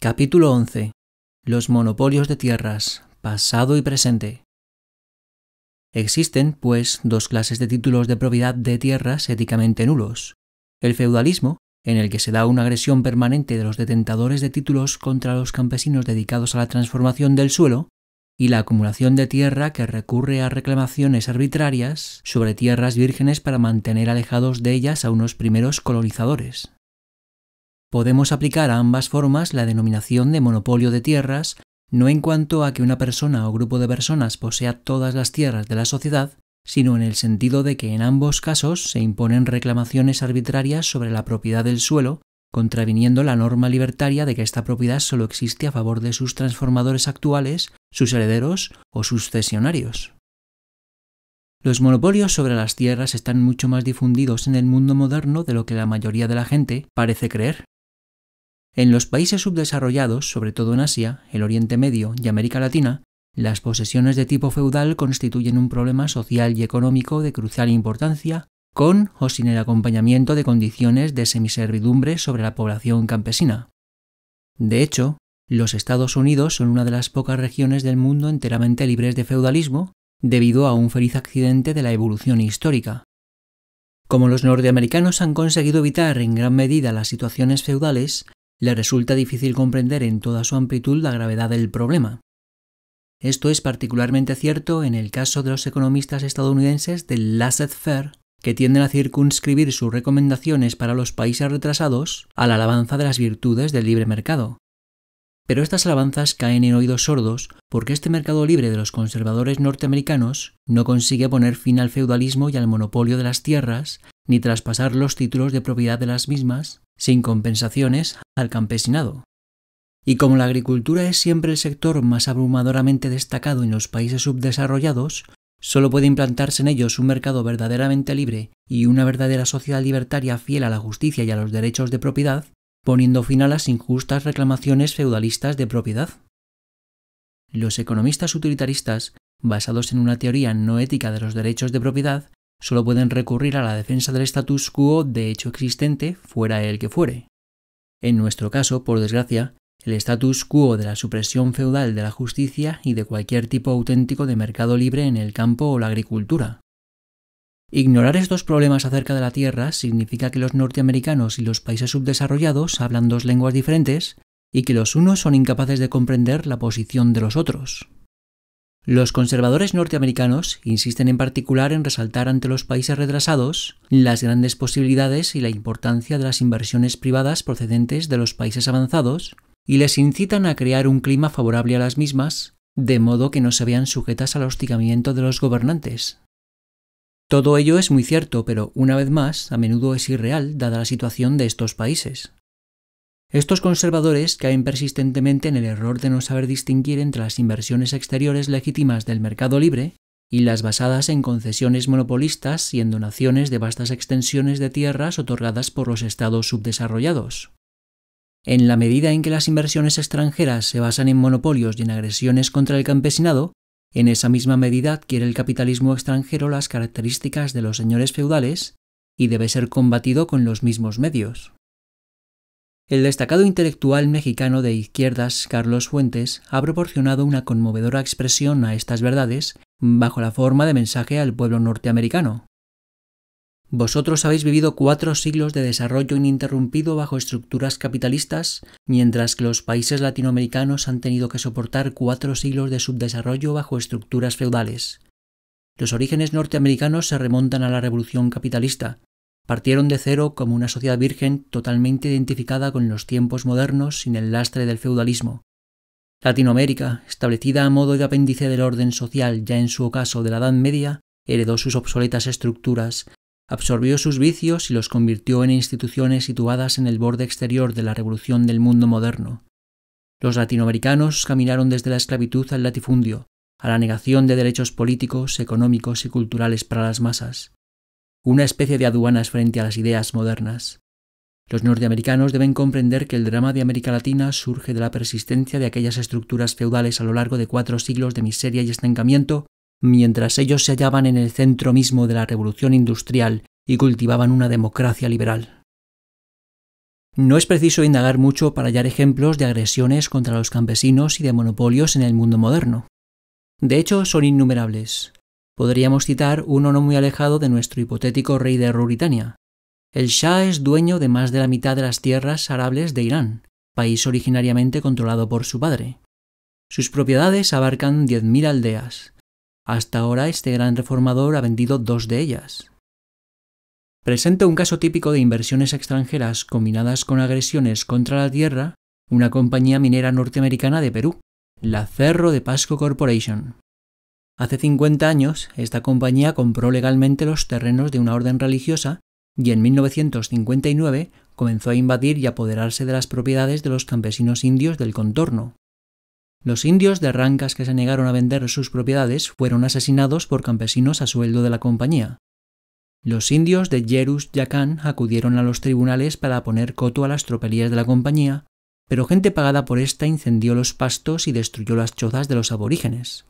Capítulo 11. Los monopolios de tierras, pasado y presente. Existen, pues, dos clases de títulos de propiedad de tierras éticamente nulos. El feudalismo, en el que se da una agresión permanente de los detentadores de títulos contra los campesinos dedicados a la transformación del suelo, y la acumulación de tierra que recurre a reclamaciones arbitrarias sobre tierras vírgenes para mantener alejados de ellas a unos primeros colonizadores. Podemos aplicar a ambas formas la denominación de monopolio de tierras, no en cuanto a que una persona o grupo de personas posea todas las tierras de la sociedad, sino en el sentido de que en ambos casos se imponen reclamaciones arbitrarias sobre la propiedad del suelo, contraviniendo la norma libertaria de que esta propiedad solo existe a favor de sus transformadores actuales, sus herederos o sus cesionarios. Los monopolios sobre las tierras están mucho más difundidos en el mundo moderno de lo que la mayoría de la gente parece creer. En los países subdesarrollados, sobre todo en Asia, el Oriente Medio y América Latina, las posesiones de tipo feudal constituyen un problema social y económico de crucial importancia, con o sin el acompañamiento de condiciones de semiservidumbre sobre la población campesina. De hecho, los Estados Unidos son una de las pocas regiones del mundo enteramente libres de feudalismo, debido a un feliz accidente de la evolución histórica. Como los norteamericanos han conseguido evitar en gran medida las situaciones feudales, les resulta difícil comprender en toda su amplitud la gravedad del problema. Esto es particularmente cierto en el caso de los economistas estadounidenses del laissez-faire, que tienden a circunscribir sus recomendaciones para los países retrasados a la alabanza de las virtudes del libre mercado. Pero estas alabanzas caen en oídos sordos porque este mercado libre de los conservadores norteamericanos no consigue poner fin al feudalismo y al monopolio de las tierras, ni traspasar los títulos de propiedad de las mismas, sin compensaciones, al campesinado. Y como la agricultura es siempre el sector más abrumadoramente destacado en los países subdesarrollados, solo puede implantarse en ellos un mercado verdaderamente libre y una verdadera sociedad libertaria fiel a la justicia y a los derechos de propiedad, poniendo fin a las injustas reclamaciones feudalistas de propiedad. Los economistas utilitaristas, basados en una teoría no ética de los derechos de propiedad, solo pueden recurrir a la defensa del status quo de hecho existente, fuera el que fuere. En nuestro caso, por desgracia, el status quo de la supresión feudal de la justicia y de cualquier tipo auténtico de mercado libre en el campo o la agricultura. Ignorar estos problemas acerca de la tierra significa que los norteamericanos y los países subdesarrollados hablan dos lenguas diferentes y que los unos son incapaces de comprender la posición de los otros. Los conservadores norteamericanos insisten en particular en resaltar ante los países retrasados las grandes posibilidades y la importancia de las inversiones privadas procedentes de los países avanzados y les incitan a crear un clima favorable a las mismas, de modo que no se vean sujetas al hostigamiento de los gobernantes. Todo ello es muy cierto, pero una vez más, a menudo es irreal dada la situación de estos países. Estos conservadores caen persistentemente en el error de no saber distinguir entre las inversiones exteriores legítimas del mercado libre y las basadas en concesiones monopolistas y en donaciones de vastas extensiones de tierras otorgadas por los estados subdesarrollados. En la medida en que las inversiones extranjeras se basan en monopolios y en agresiones contra el campesinado, en esa misma medida adquiere el capitalismo extranjero las características de los señores feudales y debe ser combatido con los mismos medios. El destacado intelectual mexicano de izquierdas Carlos Fuentes ha proporcionado una conmovedora expresión a estas verdades bajo la forma de mensaje al pueblo norteamericano. Vosotros habéis vivido 4 siglos de desarrollo ininterrumpido bajo estructuras capitalistas, mientras que los países latinoamericanos han tenido que soportar 4 siglos de subdesarrollo bajo estructuras feudales. Los orígenes norteamericanos se remontan a la revolución capitalista. Partieron de cero como una sociedad virgen totalmente identificada con los tiempos modernos sin el lastre del feudalismo. Latinoamérica, establecida a modo de apéndice del orden social ya en su ocaso de la Edad Media, heredó sus obsoletas estructuras, absorbió sus vicios y los convirtió en instituciones situadas en el borde exterior de la revolución del mundo moderno. Los latinoamericanos caminaron desde la esclavitud al latifundio, a la negación de derechos políticos, económicos y culturales para las masas. Una especie de aduanas frente a las ideas modernas. Los norteamericanos deben comprender que el drama de América Latina surge de la persistencia de aquellas estructuras feudales a lo largo de 4 siglos de miseria y estancamiento, mientras ellos se hallaban en el centro mismo de la revolución industrial y cultivaban una democracia liberal. No es preciso indagar mucho para hallar ejemplos de agresiones contra los campesinos y de monopolios en el mundo moderno. De hecho, son innumerables. Podríamos citar uno no muy alejado de nuestro hipotético rey de Ruritania. El Shah es dueño de más de la mitad de las tierras arables de Irán, país originariamente controlado por su padre. Sus propiedades abarcan 10.000 aldeas. Hasta ahora este gran reformador ha vendido 2 de ellas. Presenta un caso típico de inversiones extranjeras combinadas con agresiones contra la tierra una compañía minera norteamericana de Perú, la Cerro de Pasco Corporation. Hace 50 años, esta compañía compró legalmente los terrenos de una orden religiosa y en 1959 comenzó a invadir y apoderarse de las propiedades de los campesinos indios del contorno. Los indios de Rancas que se negaron a vender sus propiedades fueron asesinados por campesinos a sueldo de la compañía. Los indios de Yerus Yacán acudieron a los tribunales para poner coto a las tropelías de la compañía, pero gente pagada por esta incendió los pastos y destruyó las chozas de los aborígenes.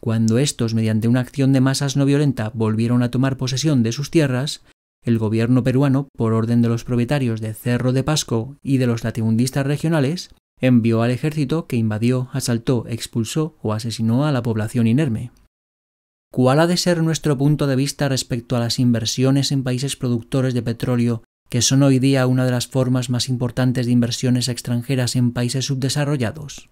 Cuando estos, mediante una acción de masas no violenta, volvieron a tomar posesión de sus tierras, el gobierno peruano, por orden de los propietarios de Cerro de Pasco y de los latifundistas regionales, envió al ejército que invadió, asaltó, expulsó o asesinó a la población inerme. ¿Cuál ha de ser nuestro punto de vista respecto a las inversiones en países productores de petróleo, que son hoy día una de las formas más importantes de inversiones extranjeras en países subdesarrollados?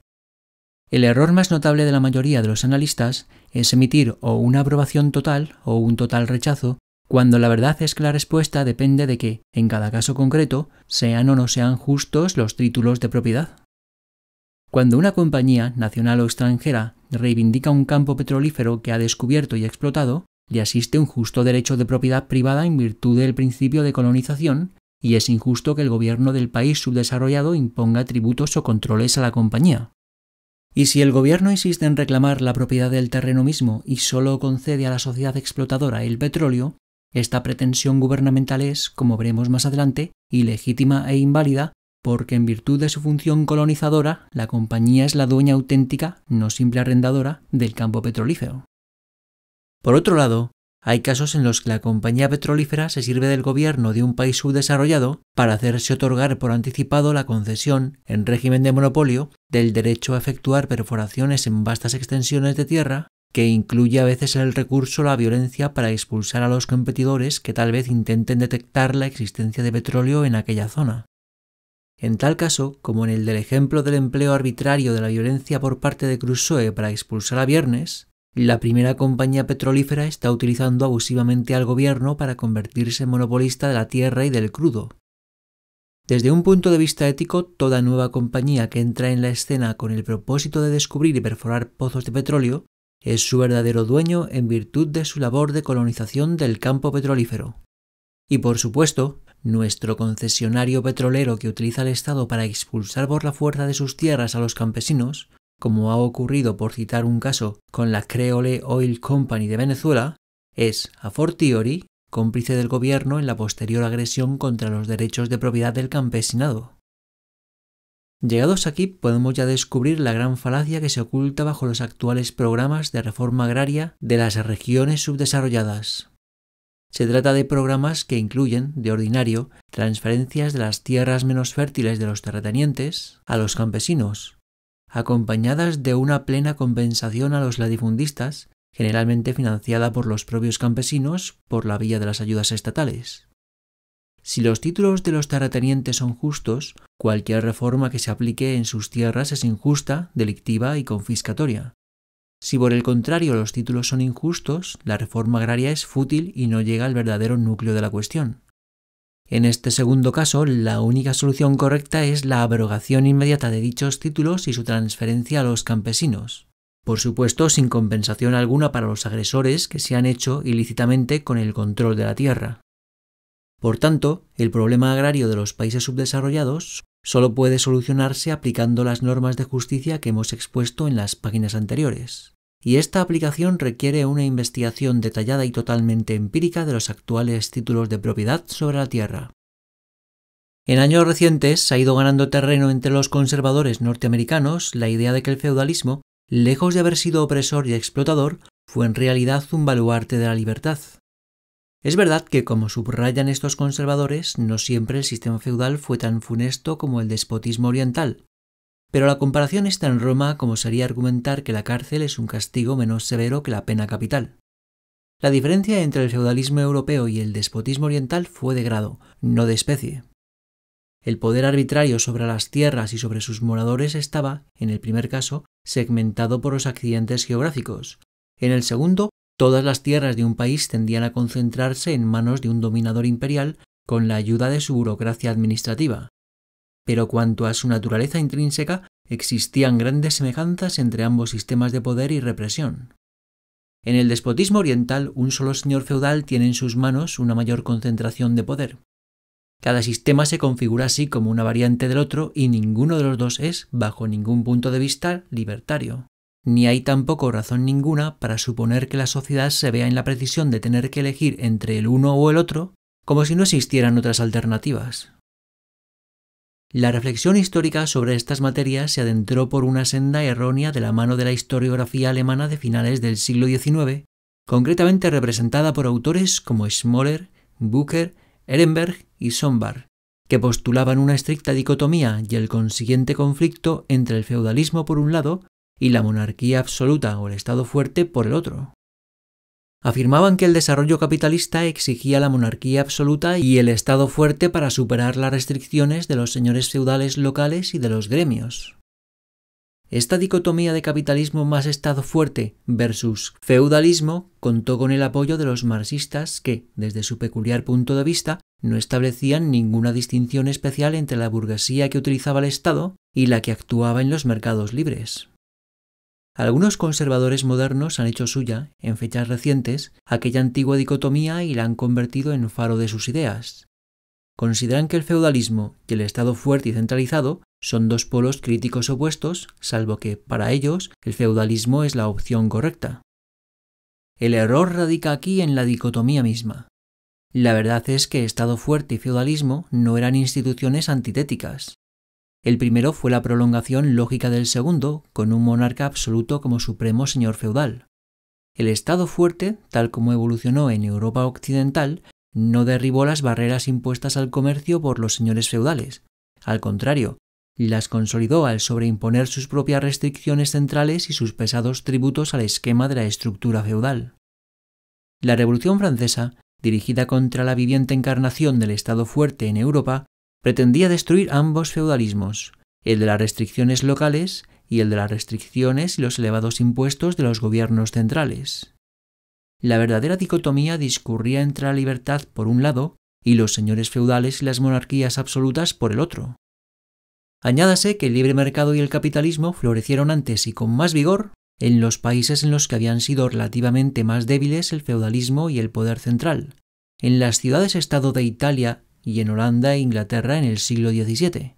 El error más notable de la mayoría de los analistas es emitir o una aprobación total o un total rechazo, cuando la verdad es que la respuesta depende de que, en cada caso concreto, sean o no sean justos los títulos de propiedad. Cuando una compañía, nacional o extranjera, reivindica un campo petrolífero que ha descubierto y explotado, le asiste un justo derecho de propiedad privada en virtud del principio de colonización, y es injusto que el gobierno del país subdesarrollado imponga tributos o controles a la compañía. Y si el gobierno insiste en reclamar la propiedad del terreno mismo y solo concede a la sociedad explotadora el petróleo, esta pretensión gubernamental es, como veremos más adelante, ilegítima e inválida, porque en virtud de su función colonizadora, la compañía es la dueña auténtica, no simple arrendadora, del campo petrolífero. Por otro lado, hay casos en los que la compañía petrolífera se sirve del gobierno de un país subdesarrollado para hacerse otorgar por anticipado la concesión, en régimen de monopolio, del derecho a efectuar perforaciones en vastas extensiones de tierra, que incluye a veces el recurso a la violencia para expulsar a los competidores que tal vez intenten detectar la existencia de petróleo en aquella zona. En tal caso, como en el del ejemplo del empleo arbitrario de la violencia por parte de Crusoe para expulsar a Viernes, la primera compañía petrolífera está utilizando abusivamente al gobierno para convertirse en monopolista de la tierra y del crudo. Desde un punto de vista ético, toda nueva compañía que entra en la escena con el propósito de descubrir y perforar pozos de petróleo es su verdadero dueño en virtud de su labor de colonización del campo petrolífero. Y por supuesto, nuestro concesionario petrolero que utiliza el Estado para expulsar por la fuerza de sus tierras a los campesinos, como ha ocurrido por citar un caso con la Creole Oil Company de Venezuela, es, a fortiori, cómplice del gobierno en la posterior agresión contra los derechos de propiedad del campesinado. Llegados aquí podemos ya descubrir la gran falacia que se oculta bajo los actuales programas de reforma agraria de las regiones subdesarrolladas. Se trata de programas que incluyen, de ordinario, transferencias de las tierras menos fértiles de los terratenientes a los campesinos, acompañadas de una plena compensación a los latifundistas, generalmente financiada por los propios campesinos por la vía de las ayudas estatales. Si los títulos de los terratenientes son justos, cualquier reforma que se aplique en sus tierras es injusta, delictiva y confiscatoria. Si por el contrario los títulos son injustos, la reforma agraria es fútil y no llega al verdadero núcleo de la cuestión. En este segundo caso, la única solución correcta es la abrogación inmediata de dichos títulos y su transferencia a los campesinos. Por supuesto, sin compensación alguna para los agresores que se han hecho ilícitamente con el control de la tierra. Por tanto, el problema agrario de los países subdesarrollados solo puede solucionarse aplicando las normas de justicia que hemos expuesto en las páginas anteriores. Y esta aplicación requiere una investigación detallada y totalmente empírica de los actuales títulos de propiedad sobre la tierra. En años recientes se ha ido ganando terreno entre los conservadores norteamericanos la idea de que el feudalismo, lejos de haber sido opresor y explotador, fue en realidad un baluarte de la libertad. Es verdad que, como subrayan estos conservadores, no siempre el sistema feudal fue tan funesto como el despotismo oriental, pero la comparación está en Roma como sería argumentar que la cárcel es un castigo menos severo que la pena capital. La diferencia entre el feudalismo europeo y el despotismo oriental fue de grado, no de especie. El poder arbitrario sobre las tierras y sobre sus moradores estaba, en el primer caso, segmentado por los accidentes geográficos. En el segundo, todas las tierras de un país tendían a concentrarse en manos de un dominador imperial con la ayuda de su burocracia administrativa. Pero cuanto a su naturaleza intrínseca, existían grandes semejanzas entre ambos sistemas de poder y represión. En el despotismo oriental, un solo señor feudal tiene en sus manos una mayor concentración de poder. Cada sistema se configura así como una variante del otro y ninguno de los dos es, bajo ningún punto de vista, libertario. Ni hay tampoco razón ninguna para suponer que la sociedad se vea en la precisión de tener que elegir entre el uno o el otro, como si no existieran otras alternativas. La reflexión histórica sobre estas materias se adentró por una senda errónea de la mano de la historiografía alemana de finales del siglo XIX, concretamente representada por autores como Schmoller, Bucer, Ehrenberg y Sombart, que postulaban una estricta dicotomía y el consiguiente conflicto entre el feudalismo por un lado y la monarquía absoluta o el Estado fuerte por el otro. Afirmaban que el desarrollo capitalista exigía la monarquía absoluta y el Estado fuerte para superar las restricciones de los señores feudales locales y de los gremios. Esta dicotomía de capitalismo más Estado fuerte versus feudalismo contó con el apoyo de los marxistas que, desde su peculiar punto de vista, no establecían ninguna distinción especial entre la burguesía que utilizaba el Estado y la que actuaba en los mercados libres. Algunos conservadores modernos han hecho suya, en fechas recientes, aquella antigua dicotomía y la han convertido en faro de sus ideas. Consideran que el feudalismo y el Estado fuerte y centralizado son dos polos críticos opuestos, salvo que, para ellos, el feudalismo es la opción correcta. El error radica aquí en la dicotomía misma. La verdad es que Estado fuerte y feudalismo no eran instituciones antitéticas. El primero fue la prolongación lógica del segundo, con un monarca absoluto como supremo señor feudal. El Estado fuerte, tal como evolucionó en Europa occidental, no derribó las barreras impuestas al comercio por los señores feudales. Al contrario, las consolidó al sobreimponer sus propias restricciones centrales y sus pesados tributos al esquema de la estructura feudal. La Revolución Francesa, dirigida contra la viviente encarnación del Estado fuerte en Europa, pretendía destruir ambos feudalismos, el de las restricciones locales y el de las restricciones y los elevados impuestos de los gobiernos centrales. La verdadera dicotomía discurría entre la libertad por un lado y los señores feudales y las monarquías absolutas por el otro. Añádase que el libre mercado y el capitalismo florecieron antes y con más vigor en los países en los que habían sido relativamente más débiles el feudalismo y el poder central, en las ciudades-estado de Italia y en Holanda e Inglaterra en el siglo XVII.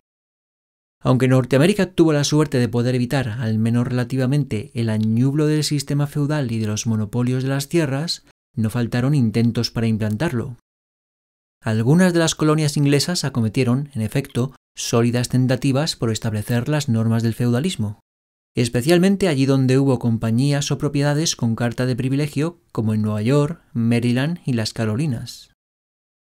Aunque Norteamérica tuvo la suerte de poder evitar, al menos relativamente, el añublo del sistema feudal y de los monopolios de las tierras, no faltaron intentos para implantarlo. Algunas de las colonias inglesas acometieron, en efecto, sólidas tentativas por establecer las normas del feudalismo, especialmente allí donde hubo compañías o propiedades con carta de privilegio, como en Nueva York, Maryland y las Carolinas.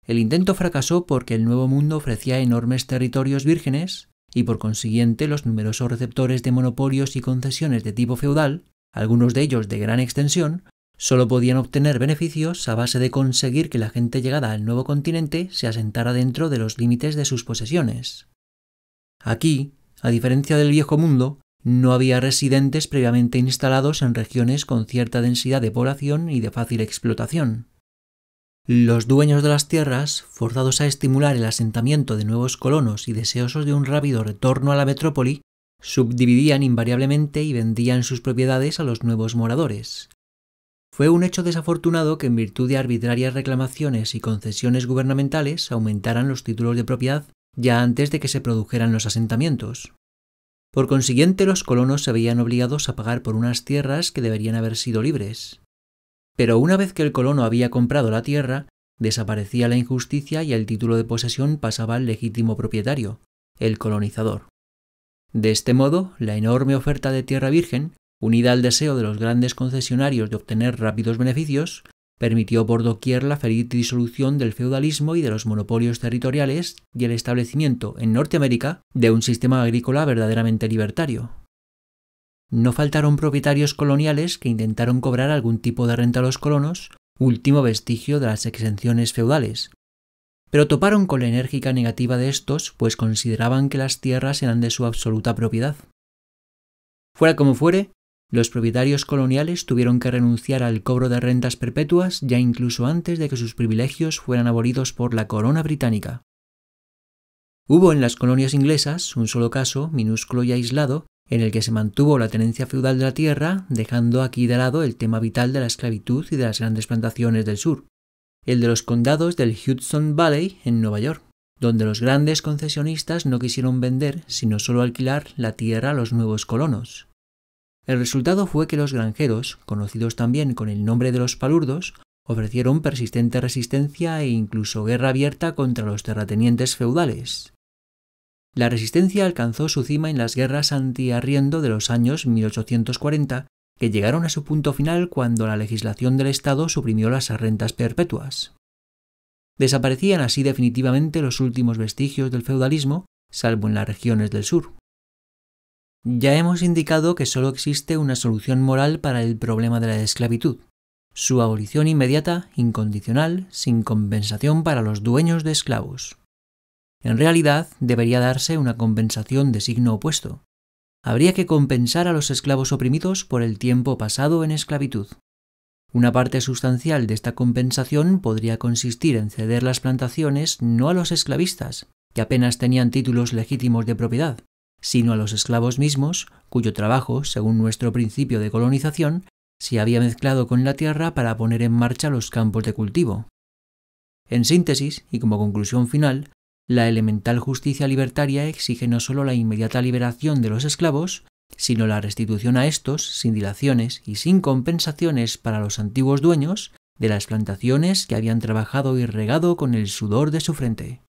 El intento fracasó porque el Nuevo Mundo ofrecía enormes territorios vírgenes y por consiguiente los numerosos receptores de monopolios y concesiones de tipo feudal, algunos de ellos de gran extensión, solo podían obtener beneficios a base de conseguir que la gente llegada al nuevo continente se asentara dentro de los límites de sus posesiones. Aquí, a diferencia del Viejo Mundo, no había residentes previamente instalados en regiones con cierta densidad de población y de fácil explotación. Los dueños de las tierras, forzados a estimular el asentamiento de nuevos colonos y deseosos de un rápido retorno a la metrópoli, subdividían invariablemente y vendían sus propiedades a los nuevos moradores. Fue un hecho desafortunado que en virtud de arbitrarias reclamaciones y concesiones gubernamentales aumentaran los títulos de propiedad ya antes de que se produjeran los asentamientos. Por consiguiente, los colonos se veían obligados a pagar por unas tierras que deberían haber sido libres. Pero una vez que el colono había comprado la tierra, desaparecía la injusticia y el título de posesión pasaba al legítimo propietario, el colonizador. De este modo, la enorme oferta de tierra virgen, unida al deseo de los grandes concesionarios de obtener rápidos beneficios, permitió por doquier la feliz disolución del feudalismo y de los monopolios territoriales y el establecimiento en Norteamérica de un sistema agrícola verdaderamente libertario. No faltaron propietarios coloniales que intentaron cobrar algún tipo de renta a los colonos, último vestigio de las exenciones feudales, pero toparon con la enérgica negativa de estos, pues consideraban que las tierras eran de su absoluta propiedad. Fuera como fuere, los propietarios coloniales tuvieron que renunciar al cobro de rentas perpetuas ya incluso antes de que sus privilegios fueran abolidos por la corona británica. Hubo en las colonias inglesas un solo caso, minúsculo y aislado, en el que se mantuvo la tenencia feudal de la tierra, dejando aquí de lado el tema vital de la esclavitud y de las grandes plantaciones del sur, el de los condados del Hudson Valley en Nueva York, donde los grandes concesionistas no quisieron vender, sino solo alquilar la tierra a los nuevos colonos. El resultado fue que los granjeros, conocidos también con el nombre de los palurdos, ofrecieron persistente resistencia e incluso guerra abierta contra los terratenientes feudales. La resistencia alcanzó su cima en las guerras antiarriendo de los años 1840, que llegaron a su punto final cuando la legislación del Estado suprimió las rentas perpetuas. Desaparecían así definitivamente los últimos vestigios del feudalismo, salvo en las regiones del sur. Ya hemos indicado que solo existe una solución moral para el problema de la esclavitud: su abolición inmediata, incondicional, sin compensación para los dueños de esclavos. En realidad, debería darse una compensación de signo opuesto. Habría que compensar a los esclavos oprimidos por el tiempo pasado en esclavitud. Una parte sustancial de esta compensación podría consistir en ceder las plantaciones no a los esclavistas, que apenas tenían títulos legítimos de propiedad, sino a los esclavos mismos, cuyo trabajo, según nuestro principio de colonización, se había mezclado con la tierra para poner en marcha los campos de cultivo. En síntesis, y como conclusión final, la elemental justicia libertaria exige no solo la inmediata liberación de los esclavos, sino la restitución a estos, sin dilaciones y sin compensaciones para los antiguos dueños, de las plantaciones que habían trabajado y regado con el sudor de su frente.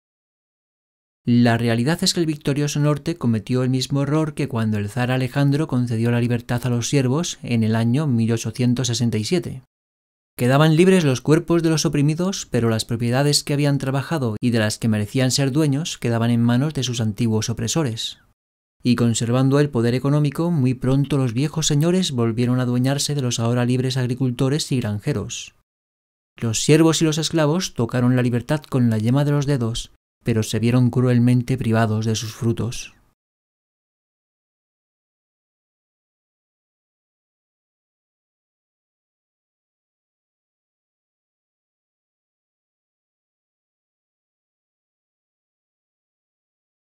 La realidad es que el victorioso norte cometió el mismo error que cuando el zar Alejandro concedió la libertad a los siervos en el año 1867. Quedaban libres los cuerpos de los oprimidos, pero las propiedades que habían trabajado y de las que merecían ser dueños quedaban en manos de sus antiguos opresores. Y conservando el poder económico, muy pronto los viejos señores volvieron a adueñarse de los ahora libres agricultores y granjeros. Los siervos y los esclavos tocaron la libertad con la yema de los dedos, pero se vieron cruelmente privados de sus frutos.